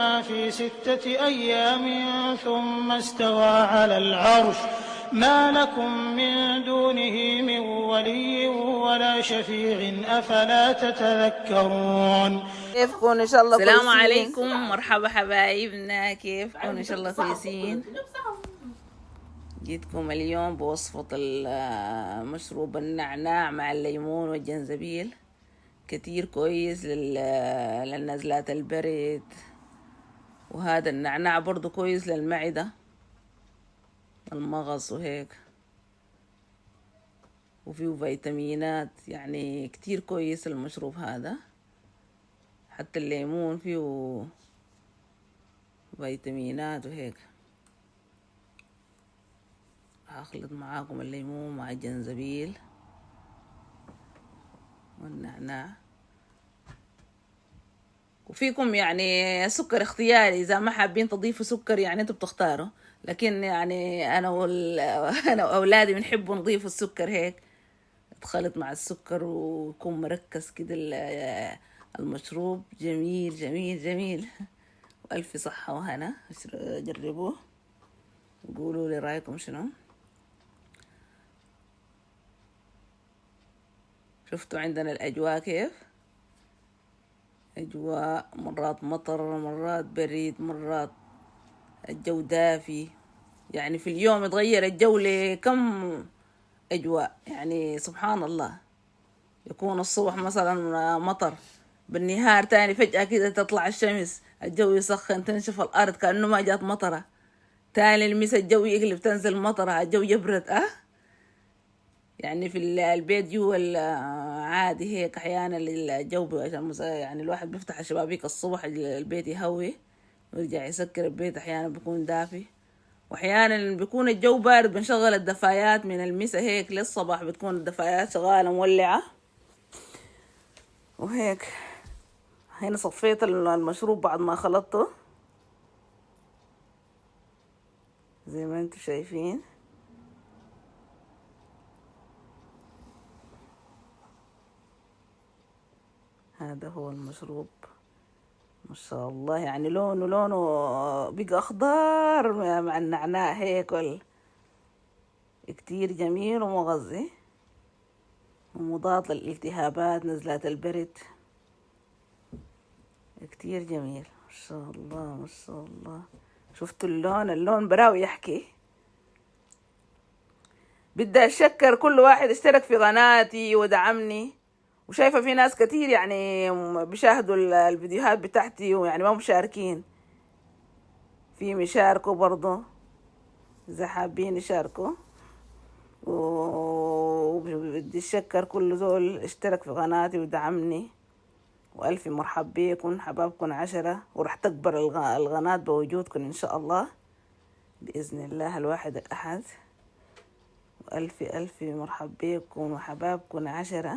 في 6 أيام ثم استوى على العرش ما لكم من دونه من ولي ولا شفيع أفلا تتذكرون. كيفكم إن شاء الله كويسين؟ السلام عليكم، مرحبا حبايبنا، كيفكم؟ إن شاء الله كويسين. جيتكم اليوم بوصفة المشروب النعناع مع الليمون والجنزبيل، كتير كويس للنزلات البرد. وهذا النعناع برضو كويس للمعدة، المغص وهيك، وفيه فيتامينات، يعني كتير كويس المشروب هذا. حتى الليمون فيه فيتامينات وهيك. هخلط معاكم الليمون مع الجنزبيل والنعناع. وفيكم يعني سكر اختياري، إذا ما حابين تضيفوا سكر يعني انتوا بتختاروا، لكن يعني أنا وأولادي بنحبوا نضيف السكر هيك، تخلط مع السكر ويكون مركز كده المشروب. جميل جميل جميل، وألف صحة وهنا. جربوه وقولوا لي رأيكم شنو. شفتوا عندنا الأجواء كيف؟ أجواء مرات مطر، مرات بريد، مرات الجو دافي، يعني في اليوم يتغير الجو لكم أجواء، يعني سبحان الله. يكون الصبح مثلا مطر، بالنهار تاني فجأة كده تطلع الشمس، الجو يسخن، تنشف الأرض كأنه ما جات مطرة، تاني المسا الجو يقلب تنزل مطرة، الجو يبرد. يعني في البيت جوا عادي هيك أحيانا الجو عشان يعني الواحد بيفتح الشبابيك الصبح البيت يهوي ويرجع يسكر البيت، أحيانا بيكون دافي، وأحيانا بيكون الجو بارد بنشغل الدفايات من المسا هيك للصباح، بتكون الدفايات شغالة مولعة وهيك. هنا صفيت المشروب بعد ما خلطته زي ما انتم شايفين. هذا هو المشروب، ما شاء الله، يعني لونه بقى أخضر مع النعناع هيك كتير جميل ومغذي ومضاد للالتهابات، نزلات البرد، كتير جميل. ما شاء الله ما شاء الله. شفتوا اللون براوي يحكي. بدي أشكر كل واحد اشترك في قناتي ودعمني، وشايفة في ناس كتير يعني بيشاهدوا الفيديوهات بتاعتي ويعني ما مشاركين، في مشاركوا برضو إذا حابين يشاركوا. وبدي أشكر كل زول اشترك في قناتي ودعمني، وألف مرحب بيكم، حبابكم 10، ورح تكبر القناة بوجودكم إن شاء الله بإذن الله الواحد الأحد. وألف ألف مرحب بيكم وحبابكم 10.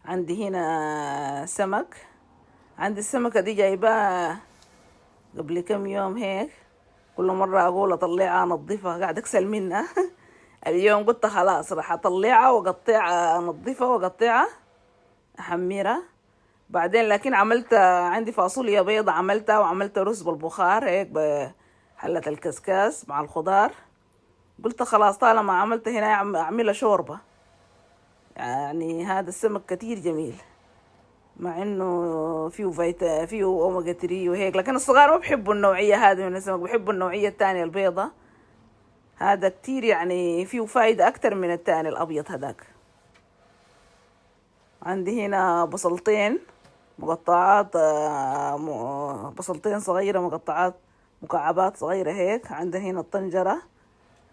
عندي هنا سمك، عندي السمكة دي جايباها قبل كم يوم هيك، كل مرة أقول أطلعها أنظفها قاعد أكسل منها. اليوم قلت خلاص راح أطلعها وأقطعها، أنظفها وأقطعها أحمرها بعدين. لكن عملت عندي فاصوليا بيضة عملتها، وعملت رز بالبخار هيك بحلة الكسكاس مع الخضار. قلت خلاص طالما عملت هنا أعملها شوربة. يعني هذا السمك كتير جميل، مع انه فيه اوميجا 3 وهيك، لكن الصغار ما بحبوا النوعية هذه من السمك، بحبوا النوعية الثانية البيضة. هذا كتير يعني فيه فايدة اكتر من الثاني الابيض هذاك. عندي هنا بصلتين مقطعات، بصلتين صغيرة مقطعات مكعبات صغيرة هيك. عندنا هنا الطنجرة،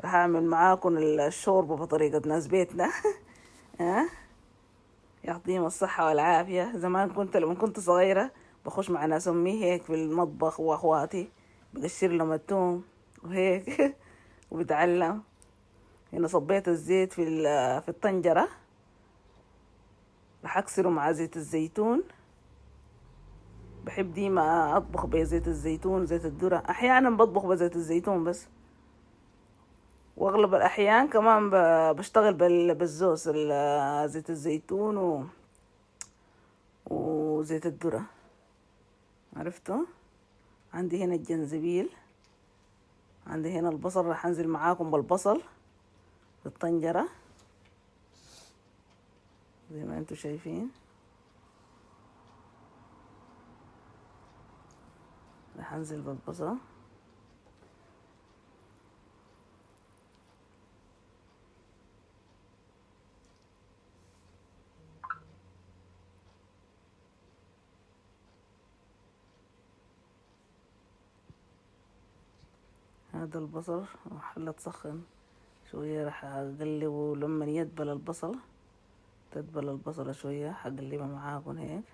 راح اعمل معاكم الشوربة بطريقة ناس بيتنا. يعطيهم الصحة والعافية. زمان لما كنت صغيرة بخش مع ناس أمي هيك في المطبخ وأخواتي، بقشر لهم التوم وهيك. وبتعلم. هنا صبيت الزيت في الطنجرة، رح أكسره مع زيت الزيتون. بحب ديما أطبخ بزيت الزيتون، زيت الذرة، أحيانا بطبخ بزيت الزيتون بس، واغلب الاحيان كمان بشتغل بالزوز زيت الزيتون وزيت الذرة. عرفتوا؟ عندي هنا الجنزبيل، عندي هنا البصل. راح انزل معاكم بالبصل في الطنجرة زي ما انتوا شايفين. راح انزل بالبصل. هذا البصل حلة تسخن شوية، راح اقلبه لما يدبل البصل. تدبل البصلة شوية حقلبها معاكم هيك.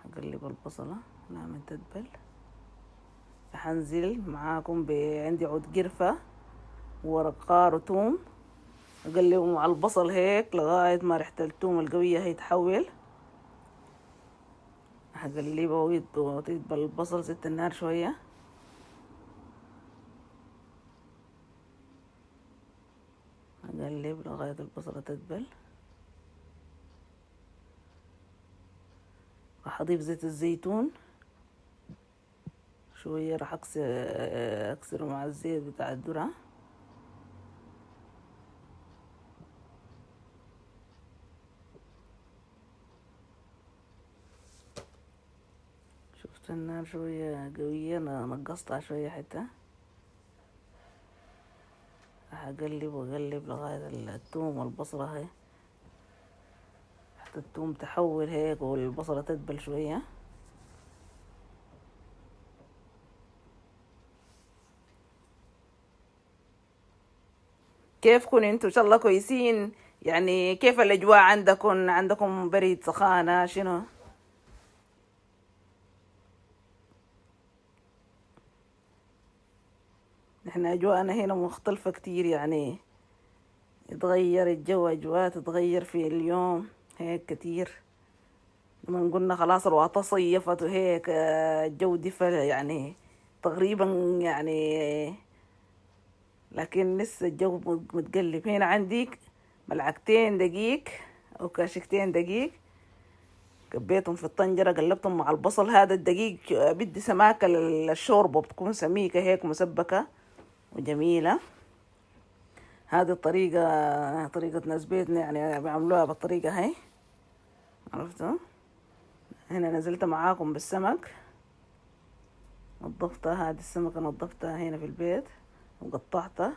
حقلب البصلة نعم تدبل. راح انزل معاكم عندي عود قرفة وورق قار وتوم. اقلبه مع البصل هيك لغاية ما ريحة التوم القوية هي تحول. هقلبه وتدبل البصل. زدت النار شوية. اقلب لغاية البصلة تدبل. راح اضيف زيت الزيتون شوية. راح اكسره مع الزيت بتاع الذرة. شفت النار شوية قوية، انا نقصتها شوية حتى. راح اقلب واقلب لغاية الثوم والبصلة هاي حتى الثوم تحول هيك والبصلة تدبل شوية. كيفكم انتوا؟ ان شاء الله كويسين؟ يعني كيف الاجواء عندكم برد سخانة شنو؟ احنا اجواءنا هنا مختلفة كتير، يعني يتغير الجو، اجواء تتغير في اليوم هيك كتير. لما قلنا خلاص الواطة صيفت وهيك الجو دفى يعني تقريبا يعني، لكن لسه الجو متقلب. هنا عندك ملعقتين دقيق او كاشكتين دقيق كبيتهم في الطنجرة، قلبتهم مع البصل. هذا الدقيق بدي سماكة الشوربة، بتكون سميكة هيك مسبكة وجميلة. هذه طريقة ناس بيتنا يعني بيعملوها بالطريقة هاي. عرفتوا؟ هنا نزلت معاكم بالسمك. نظفتها، هذه السمكة نظفتها هنا في البيت وقطعتها.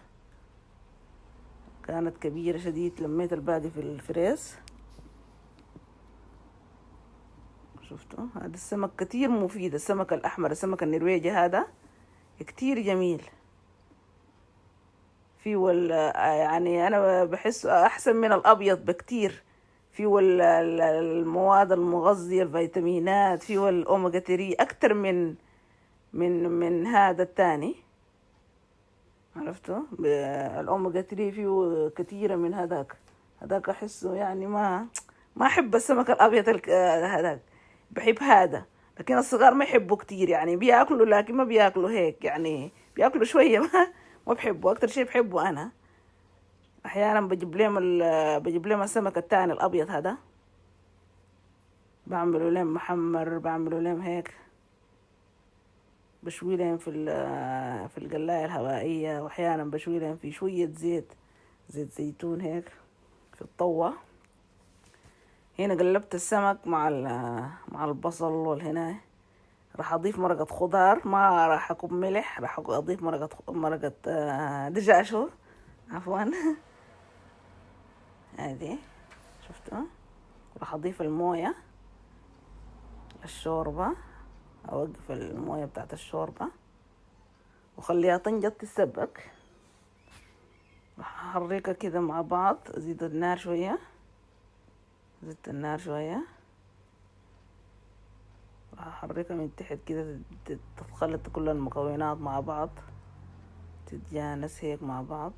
كانت كبيرة شديد، لميت الباقي في الفريز. شفتوا؟ هذا السمك كتير مفيد، السمك الأحمر، السمك النرويجي هذا كتير جميل. فيه يعني أنا بحسه أحسن من الأبيض بكتير. فيه المواد المغذية، الفيتامينات، فيه الأوميجا 3 أكتر من هذا التاني. عرفتوا؟ الأوميجا 3 فيه كتيرة من هذاك أحسه يعني ما أحب السمك الأبيض هذاك، بحب هذا. لكن الصغار ما يحبوا كتير، يعني بياكلوا لكن ما بياكلوا هيك، يعني بياكلوا شوية ما بحبوا. أكتر شيء بحبه أنا أحيانا بجيب لهم السمك التاني الأبيض هذا، بعمله لهم محمر، بعمله لهم هيك، بشوي لهم في القلاية الهوائية، وأحيانا بشوي لهم في شوية زيت زيتون هيك في الطوة. هنا قلبت السمك مع البصل والهنا. راح اضيف مرقة خضار، ما راح اكب ملح، راح اضيف مرقة دجاج عفوا هذه. شفتوا؟ راح اضيف الموية الشوربة، اوقف الموية بتاعت الشوربة وخليها تنجط تتسبك. راح احركها كده مع بعض. ازيد النار شوية، زدت النار شوية. راح احركها من تحت كده تتخلط كل المكونات مع بعض، تتجانس هيك مع بعض.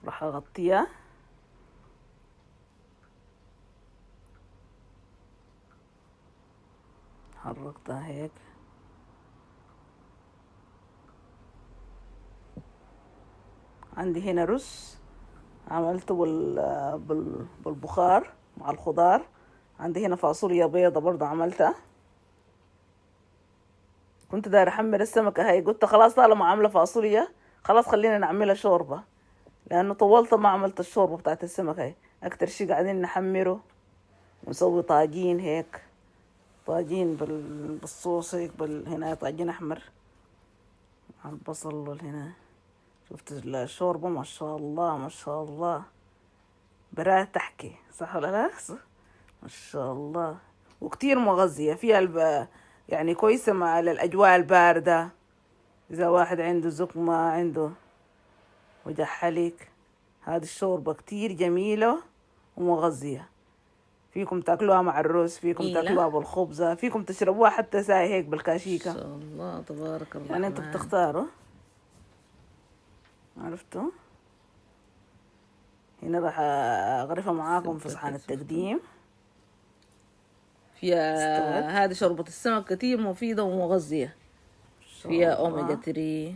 راح اغطيها. حركتها هيك. عندي هنا رز عملته بالبخار مع الخضار. عندي هنا فاصوليا بيضة برضه عملتها. كنت داير احمر السمكة هاي، قلت خلاص طالما عاملة فاصوليا خلاص خلينا نعملها شوربة، لانه طولت ما عملت الشوربة بتاعت السمك هاي. اكتر شي قاعدين نحمره ونسوي طاجين هيك، طاجين بالصوص هيك هنا طاجين احمر مع البصل هنا. شفت الشوربة ما شاء الله ما شاء الله، براءة تحكي صح ولا لا؟ ما شاء الله. وكتير مغذية فيها يعني كويسة مع الأجواء الباردة، إذا واحد عنده زكمة عنده وجع حلق، هذه الشوربة كتير جميلة ومغذية. فيكم تاكلوها مع الرز، فيكم تاكلوها بالخبزة، فيكم تشربوها حتى ساي هيك بالكاشيكة. ما شاء الله تبارك الله. يعني انتوا بتختاروا، عرفتوا. هنا راح اغرفها معاكم في صحن التقديم. فيها هذه شوربة السمك كتير مفيدة ومغذية، فيها اوميجا 3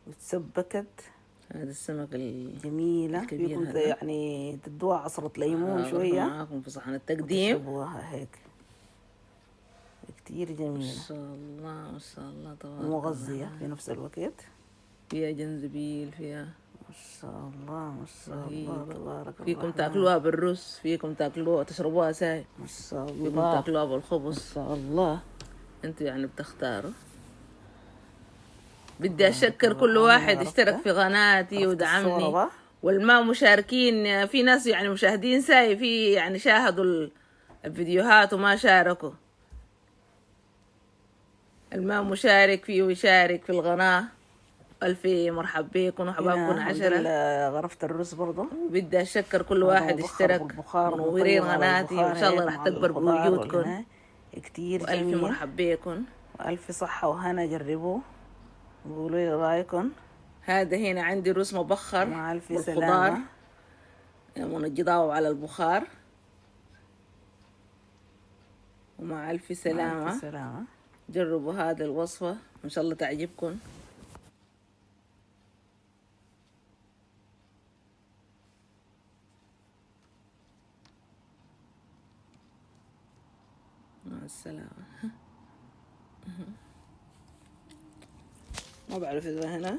وتسبكت. هذا السمك جميلة. فيكم يعني تدوها عصرة ليمون شوية معاكم في صحن التقديم وتشربوها هيك، كتير جميلة ما شاء الله ما شاء الله تبارك ومغذية في نفس الوقت. فيها جنزبيل، فيها ما شاء الله ما شاء الله تبارك الله. فيكم تاكلوها بالرز، فيكم تاكلوها تشربوها ساي، ما شاء الله. فيكم تاكلوها بالخبز. ما شاء الله. انتوا يعني بتختاروا. بدي أشكر كل واحد اشترك في قناتي ودعمني، والما مشاركين في ناس يعني مشاهدين ساي في يعني شاهدوا الفيديوهات وما شاركوا. الما مشارك فيه ويشارك في القناة، ألف مرحب بيكم وحبابكم 10. غرفت الرز برضه. بدي أشكر كل واحد اشترك، منورين قناتي وإن شاء الله رح تكبر بوجودكم كتير. وألف مرحب بيكم وألف صحة وهنا. جربوه قولوا لي رأيكم. هذا هنا عندي رز مبخر مع ألف بالخضار، منجضاه على البخار، ومع ألف سلامة. ألف سلامة. جربوا هذه الوصفة إن شاء الله تعجبكم. مع السلامة. ما بعرف إذا هنا